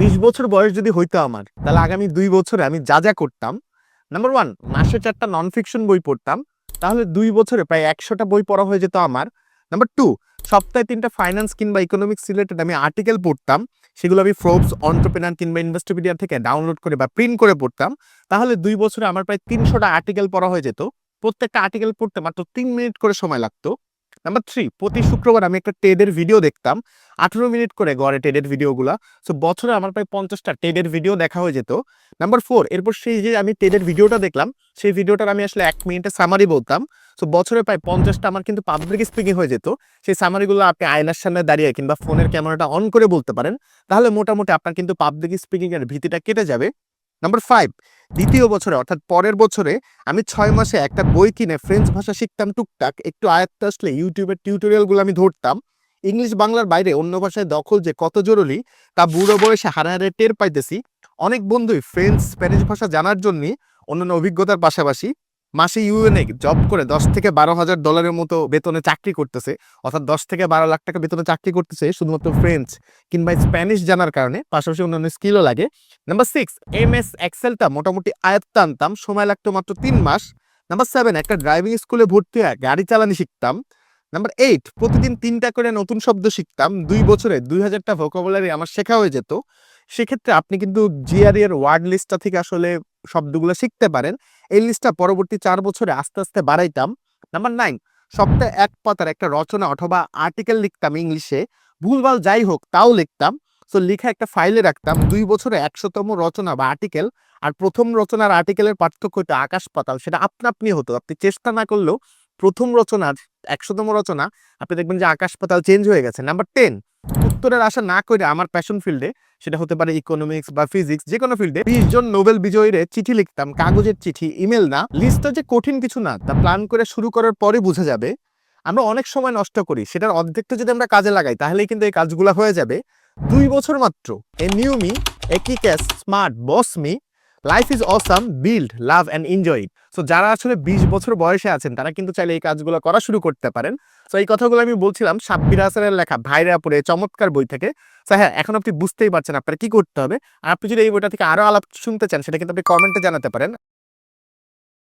20 বছর বয়স যদি হইতো আমার, তাহলে আগামী 2 বছরে আমি যা, যা করতাম। নাম্বার 1, মাসে 4 টা নন ফিকশন বই পড়তাম। তাহলে 2 বছরে প্রায় 100 টা বই পড়া হয়ে যেত আমার। নাম্বার 2, সপ্তাহে 3 টা ফাইন্যান্স কিংবা ইকোনমিক্স রিলেটেড আমি আর্টিকেল পড়তাম। সেগুলো আমি ফোর্বস, এন্টারপ্রেনার কিংবা ইনভেস্টোপিডিয়া থেকে ডাউনলোড করে বা প্রিন্ট করে পড়তাম। তাহলে 2 বছরে আমার প্রায় 300 টা আর্টিকেল পড়া হয়ে যেত। প্রত্যেকটা আর্টিকেল পড়তে মাত্র 3 মিনিট করে সময় লাগতো। নাম্বার 3, প্রতি শুক্রবার আমি একটা টেডের ভিডিও দেখতাম। 18 মিনিট করে গড়ে টেডের ভিডিওগুলা। সো বছরে আমার প্রায় 50 টা টেডের ভিডিও দেখা হয়ে যেত। নাম্বার 4, এরপর সেই যে আমি টেডের ভিডিওটা দেখলাম, সেই ভিডিওটার আমি আসলে 1 মিনিটের সামারি বলতাম। সো বছরে প্রায় 50 টা আমার কিন্তু পাবলিক স্পিকিং হয়ে যেত। সেই সামারিগুলো আপনি আয়নার সামনে দাঁড়িয়ে কিংবা ফোনের ক্যামেরাটা অন করে বলতে পারেন। তাহলে মোটামুটি আপনার কিন্তু পাবলিক স্পিকিং এর ভীতিটা কেটে যাবে। নাম্বার 5, দ্বিতীয় বছরে অর্থাৎ পরের বছরে আমি 6 মাসে একটা বই কিনে ফ্রেঞ্চ ভাষা শিখতাম টুকটাক। একটু আয়ত্ত আসলে ইউটিউবের টিউটোরিয়ালগুলো আমি ধরতাম। ইংলিশ বাংলার বাইরে অন্য ভাষায় দখল যে কত জরুরি তা বুড়ো বয়সে হাড়ে, হাড়ে টের পাইতেছি। অনেক বন্ধুই ফ্রেঞ্চ, স্প্যানিশ ভাষা জানার জন্য অন্যান্য অভিজ্ঞতার পাশাপাশি মাসে ইউএনএ জব করে 10 থেকে 12,000 ডলারের মতো বেতনে চাকরি করতেছে। অর্থাৎ 10 থেকে 12 লাখ টাকা বেতনে চাকরি করতেছে শুধুমাত্র ফ্রেঞ্চ কিংবা স্প্যানিশ জানার কারণে, পাশাপাশি অন্যান্য স্কিলও লাগে। নাম্বার 6, এমএস এক্সেলটা মোটামুটি আয়ত্তে আনতাম, সময় লাগতো মাত্র 3 মাস। নাম্বার 7, একটা ড্রাইভিং স্কুলে ভর্তি হয়ে গাড়ি চালানো শিখতাম। নাম্বার 8, প্রতিদিন 3টা করে নতুন শব্দ শিখতাম। 2 বছরে 2000 টা ভোকাবুলারি আমার শেখা হয়ে যেত। সেক্ষেত্রে আপনি কিন্তু জিআরই এর ওয়ার্ড লিস্টটা থেকে আসলে শব্দগুলো শিখতে পারেন। এই লিস্টটা পরবর্তী 4 বছরে আস্তে, আস্তে বাড়াইতাম। নাম্বার 9, সপ্তাহে 1 পাতার একটা রচনা অথবা আর্টিকেল লিখতাম ইংলিশে। ভুলভাল যাই হোক তাও লিখতাম। সো লিখা একটা ফাইলে রাখতাম। 2 বছরে 100তম রচনা বা আর্টিকেল। আর প্রথম রচনার আর্টিকেলের পার্থক্য হতো আকাশ পাতাল। সেটা আপনা আপনি হতো। আপনি চেষ্টা না করলেও প্রথম রচনার 100তম রচনা আপনি দেখবেন যে আকাশ পাতাল চেঞ্জ হয়ে গেছে। নাম্বার 10, উত্তরের আশা না করে আমার প্যাশন ফিল্ডে, সেটা হতে পারে ইকোনমিক্স বা ফিজিক্স, যে কোনো ফিল্ডে 20 জন নোবেল বিজয়ীরে চিঠি লিখতাম। কাগজের চিঠি, ইমেল না। লিস্টটা যে কঠিন কিছু না, তা প্ল্যান করে শুরু করার পরে বোঝা যাবে। আমরা অনেক সময় নষ্ট করি, সেটার অর্ধেকটা যদি আমরা কাজে লাগাই তাহলেই কিন্তু এই কাজগুলো হয়ে যাবে। 2 বছর মাত্র। A new me, a kick ass smart boss me, life is awesome, build, love and enjoy it. So যারা আসলে 20 বছর বয়সে আছেন তারা কিন্তু চাইলে এই কাজগুলো করা শুরু করতে পারেন। সো এই কথাগুলো আমি বলছিলাম সাব্বির হাসানের লেখা ভাইরা পড়ে চমৎকার বই থেকে। সো হ্যাঁ, এখন আপনি বুঝতেই পারছেন আপনার কি করতে হবে। আর আপনি যদি এই বইটা থেকে আরো আলাপ শুনতে চান সেটা কিন্তু আপনি কমেন্টে জানাতে পারেন।